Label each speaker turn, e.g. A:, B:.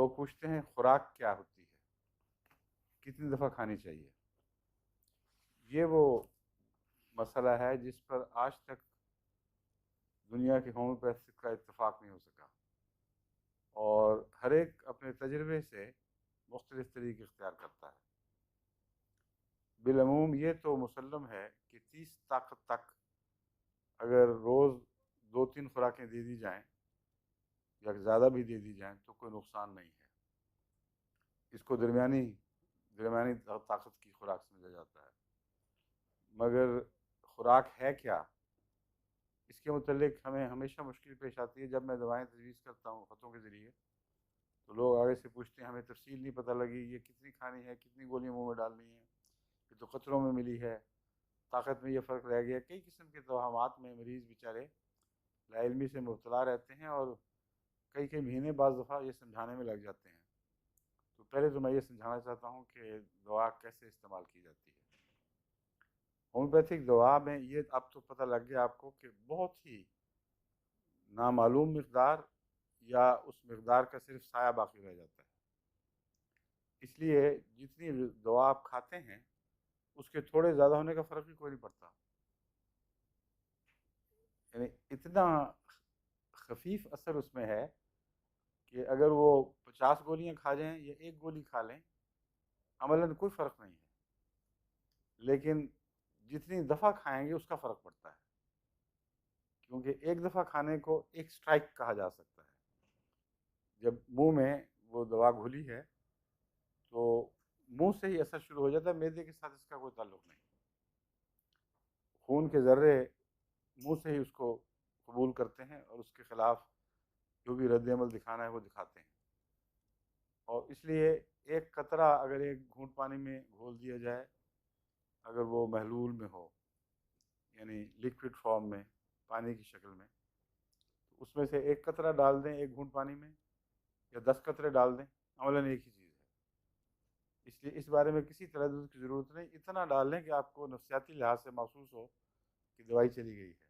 A: لوگ پوچھتے ہیں خوراک کیا ہوتی ہے، کتنی دفعہ کھانی چاہیے. یہ وہ مسئلہ ہے جس پر آج تک دنیا کے ہومیوپیتھک کا اتفاق نہیں ہو سکا، اور ہر ایک اپنے تجربے سے مختلف طریقے اختیار کرتا ہے. بالعموم یہ تو مسلم ہے کہ 30 طاقت تک اگر روز 2-3 خوراکیں دے دی جائیں یا زیادہ بھی دے دی جائیں تو کوئی نقصان نہیں ہے. اس کو درمیانی طاقت کی خوراک سمجھا جاتا ہے. مگر خوراک ہے کیا، اس کے متعلق ہمیں ہمیشہ مشکل پیش آتی ہے. جب میں دوائیں تجویز کرتا ہوں خطوں کے ذریعے تو لوگ آگے سے پوچھتے ہیں ہمیں تفصیل نہیں پتہ لگی، یہ کتنی کھانی ہے، کتنی گولیاں منہ میں ڈالنی ہیں، یہ تو قطروں میں ملی ہے، طاقت میں یہ فرق رہ گیا. کئی قسم کے توہمات میں مریض بیچارے لا علمی سے مبتلا رہتے ہیں اور کئی مہینے بعض دفعہ یہ سمجھانے میں لگ جاتے ہیں. تو پہلے تو میں یہ سمجھانا چاہتا ہوں کہ دوا کیسے استعمال کی جاتی ہے. ہومیوپیتھک دوا میں یہ اب تو پتہ لگ گیا آپ کو کہ بہت ہی نامعلوم مقدار یا اس مقدار کا صرف سایہ باقی رہ جاتا ہے. اس لیے جتنی دوا آپ کھاتے ہیں اس کے تھوڑے زیادہ ہونے کا فرق ہی کوئی نہیں پڑتا. یعنی اتنا خفیف اثر اس میں ہے کہ اگر وہ 50 گولیاں کھا جائیں یا 1 گولی کھا لیں عملاً کوئی فرق نہیں ہے، لیکن جتنی دفعہ کھائیں گے اس کا فرق پڑتا ہے، کیونکہ ایک دفعہ کھانے کو ایک سٹرائک کہا جا سکتا ہے. جب منہ میں وہ دوا گھلی ہے تو منہ سے ہی اثر شروع ہو جاتا ہے، معدے کے ساتھ اس کا کوئی تعلق نہیں. خون کے ذرے منہ سے ہی اس کو قبول کرتے ہیں اور اس کے خلاف جو بھی رد عمل دکھانا ہے وہ دکھاتے ہیں. اور اس لیے ایک قطرہ اگر ایک گھونٹ پانی میں گھول دیا جائے، اگر وہ محلول میں ہو یعنی لکوڈ فارم میں پانی کی شکل میں، تو اس میں سے ایک قطرہ ڈال دیں ایک گھونٹ پانی میں یا 10 قطرے ڈال دیں، عملاً ایک ہی چیز ہے. اس لیے اس بارے میں کسی تردد کی ضرورت نہیں. اتنا ڈال لیں کہ آپ کو نفسیاتی لحاظ سے محسوس ہو کہ دوائی چلی گئی ہے.